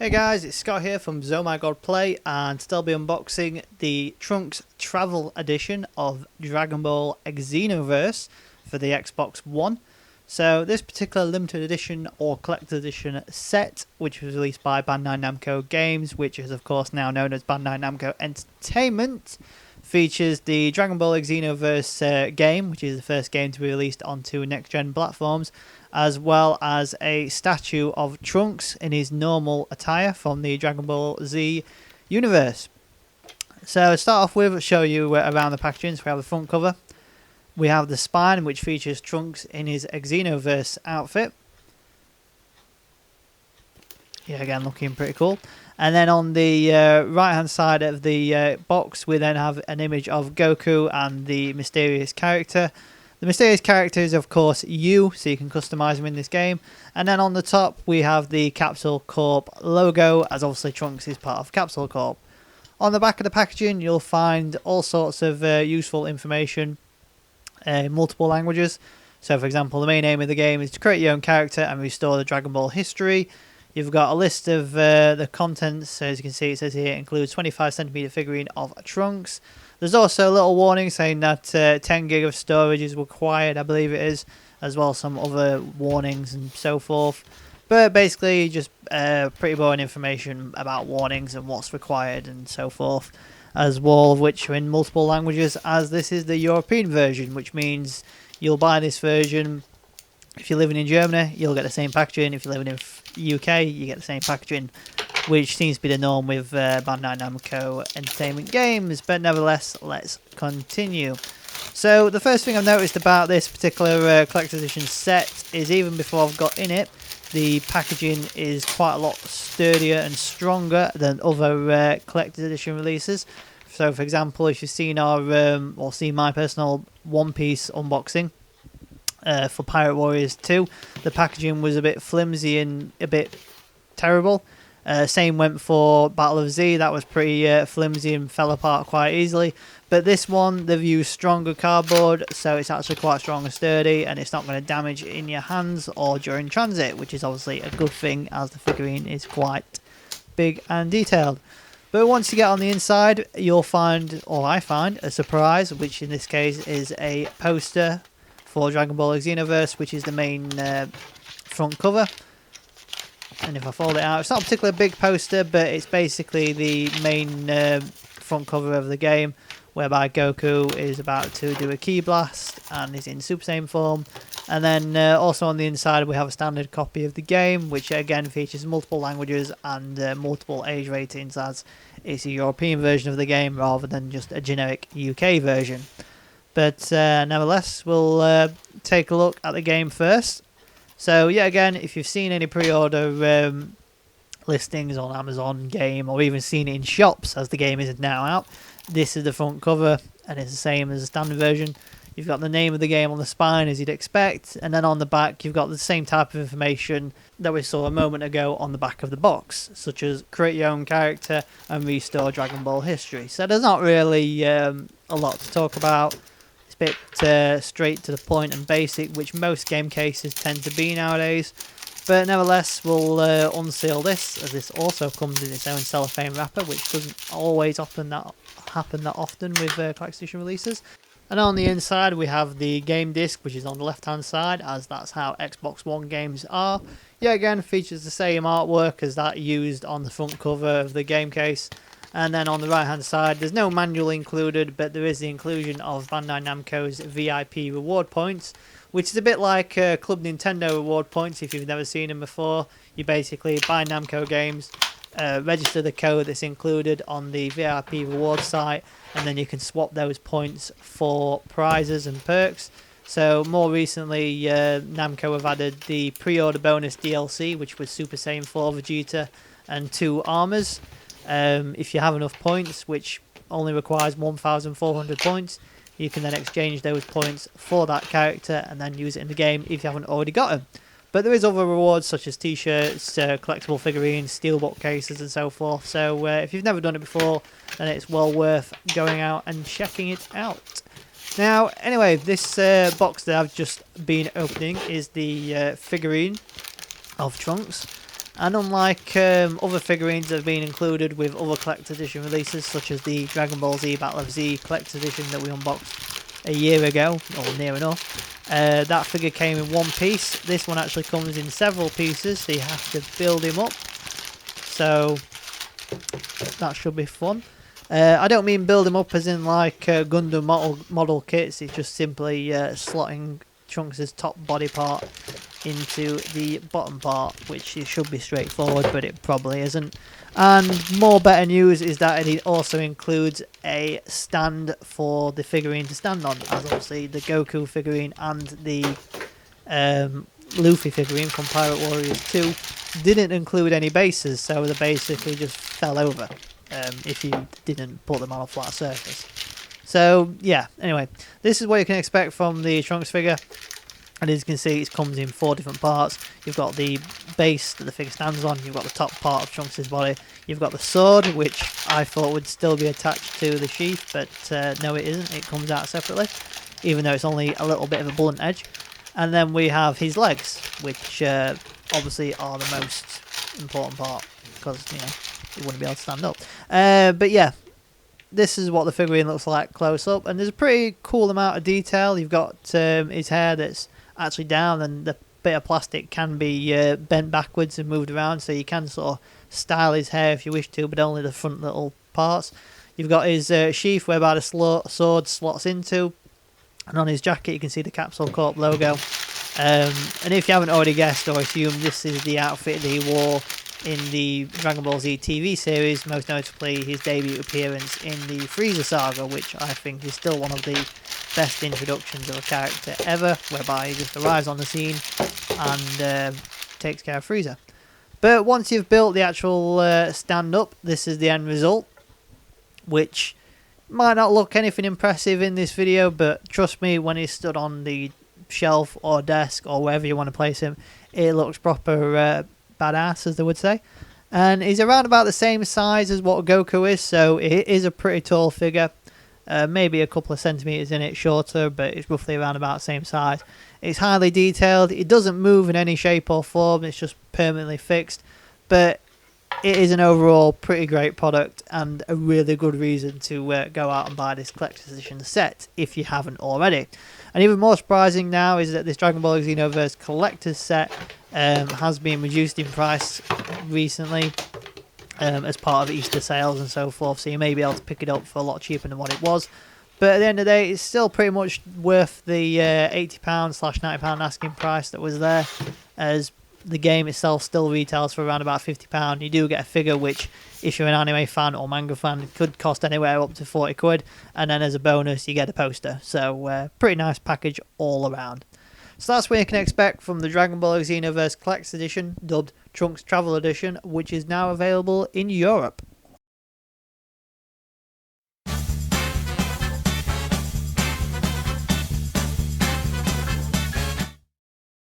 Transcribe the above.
Hey guys, it's Scott here from ZoMyGodPlay, and still be unboxing the Trunks Travel Edition of Dragon Ball Xenoverse for the Xbox One. So this particular limited edition or collector's edition set, which was released by Bandai Namco Games, which is of course now known as Bandai Namco Entertainment, features the Dragon Ball Xenoverse game, which is the first game to be released onto next-gen platforms, as well as a statue of Trunks in his normal attire from the Dragon Ball Z universe. So to start off with, I'll show you around the packaging. So we have the front cover. We have the spine, which features Trunks in his Xenoverse outfit. Yeah, again, looking pretty cool. And then on the right-hand side of the box, we then have an image of Goku and the mysterious character. The mysterious character is, of course, you, so you can customize him in this game. And then on the top, we have the Capsule Corp logo, as obviously Trunks is part of Capsule Corp. On the back of the packaging, you'll find all sorts of useful information in multiple languages. So, for example, the main aim of the game is to create your own character and restore the Dragon Ball history. You've got a list of the contents. So as you can see, it says here, it includes 25cm figurine of Trunks. There's also a little warning saying that 10 gig of storage is required, I believe it is, as well as some other warnings and so forth. But basically, just pretty boring information about warnings and what's required and so forth, as well, of which are in multiple languages, as this is the European version, which means you'll buy this version. If you're living in Germany, you'll get the same packaging. If you're living in UK, you get the same packaging, which seems to be the norm with Bandai Namco Entertainment Games. But nevertheless, let's continue. So the first thing I've noticed about this particular collector's edition set is, even before I've got in it, the packaging is quite a lot sturdier and stronger than other collector's edition releases. So for example, if you've seen our or seen my personal One Piece unboxing for Pirate Warriors 2, the packaging was a bit flimsy and a bit terrible. Same went for Battle of Z. That was pretty flimsy and fell apart quite easily. But this one, they've used stronger cardboard, so it's actually quite strong and sturdy, and it's not going to damage in your hands or during transit, which is obviously a good thing, as the figurine is quite big and detailed. But once you get on the inside, you'll find, or I find, a surprise, which in this case is a poster for Dragon Ball Xenoverse, which is the main front cover. And if I fold it out, it's not a particularly big poster, but it's basically the main front cover of the game, whereby Goku is about to do a ki blast and is in Super Saiyan form. And then also on the inside, we have a standard copy of the game, which again features multiple languages and multiple age ratings, as it's a European version of the game rather than just a generic UK version. But nevertheless, we'll take a look at the game first. So yeah, again, if you've seen any pre-order listings on Amazon Game, or even seen it in shops as the game is now out, this is the front cover, and it's the same as the standard version. You've got the name of the game on the spine, as you'd expect, and then on the back you've got the same type of information that we saw a moment ago on the back of the box, such as create your own character and restore Dragon Ball history. So there's not really a lot to talk about. Bit straight to the point and basic, which most game cases tend to be nowadays. But nevertheless, we'll unseal this, as this also comes in its own cellophane wrapper, which doesn't always happen that often with collector's edition releases. And on the inside we have the game disc, which is on the left hand side, as that's how Xbox One games are. Yeah, again, features the same artwork as that used on the front cover of the game case. And then on the right hand side, there's no manual included, but there is the inclusion of Bandai Namco's VIP reward points, which is a bit like Club Nintendo reward points. If you've never seen them before, you basically buy Namco games, register the code that's included on the VIP reward site, and then you can swap those points for prizes and perks. So more recently, Namco have added the pre-order bonus DLC, which was Super Saiyan 4 Vegeta and 2 armors. If you have enough points, which only requires 1,400 points, you can then exchange those points for that character and then use it in the game if you haven't already got them. But there is other rewards such as t-shirts, collectible figurines, steelbook cases and so forth. So if you've never done it before, then it's well worth going out and checking it out. Now, anyway, this box that I've just been opening is the figurine of Trunks. And unlike other figurines that have been included with other collector's edition releases, such as the Dragon Ball Z Battle of Z collector's edition that we unboxed a year ago, or near enough, that figure came in one piece. This one actually comes in several pieces, so you have to build him up. So that should be fun. I don't mean build him up as in like Gundam model kits. It's just simply slotting Trunks' top body part into the bottom part, which it should be straightforward, but it probably isn't. And more better news is that it also includes a stand for the figurine to stand on, as obviously the Goku figurine and the Luffy figurine from Pirate Warriors 2 didn't include any bases, so they basically just fell over if you didn't put them on a flat surface. So yeah, anyway, this is what you can expect from the Trunks figure. And as you can see, it comes in 4 different parts. You've got the base that the figure stands on, you've got the top part of Trunks' body, you've got the sword, which I thought would still be attached to the sheath, but no it isn't, it comes out separately, even though it's only a little bit of a blunt edge. And then we have his legs, which obviously are the most important part, because, you know, he wouldn't be able to stand up. But yeah, this is what the figurine looks like close up, and there's a pretty cool amount of detail. You've got his hair that's actually down, and the bit of plastic can be bent backwards and moved around, so you can sort of style his hair if you wish to, but only the front little parts. You've got his sheath whereby the sword slots into, and on his jacket you can see the Capsule Corp logo. And if you haven't already guessed or assumed, this is the outfit that he wore in the Dragon Ball Z TV series, most notably his debut appearance in the Frieza saga, which I think is still one of the best introductions of a character ever, whereby he just arrives on the scene and takes care of Frieza. But once you've built the actual stand-up, this is the end result, which might not look anything impressive in this video, but trust me, when he's stood on the shelf or desk or wherever you want to place him, it looks proper badass, as they would say. And he's around about the same size as what Goku is, so it is a pretty tall figure. Maybe a couple of centimetres in it shorter, but it's roughly around about the same size. It's highly detailed. It doesn't move in any shape or form. It's just permanently fixed. But it is an overall pretty great product and a really good reason to go out and buy this collector's edition set if you haven't already. And even more surprising now is that this Dragon Ball Xenoverse collector's set has been reduced in price recently as part of Easter sales and so forth, so you may be able to pick it up for a lot cheaper than what it was. But at the end of the day, it's still pretty much worth the £80/£90 asking price that was there, as the game itself still retails for around about £50. You do get a figure which, if you're an anime fan or manga fan, could cost anywhere up to 40 quid, and then as a bonus you get a poster. So pretty nice package all around. So that's what you can expect from the Dragon Ball Xenoverse Collector's Edition, dubbed Trunks Travel Edition, which is now available in Europe.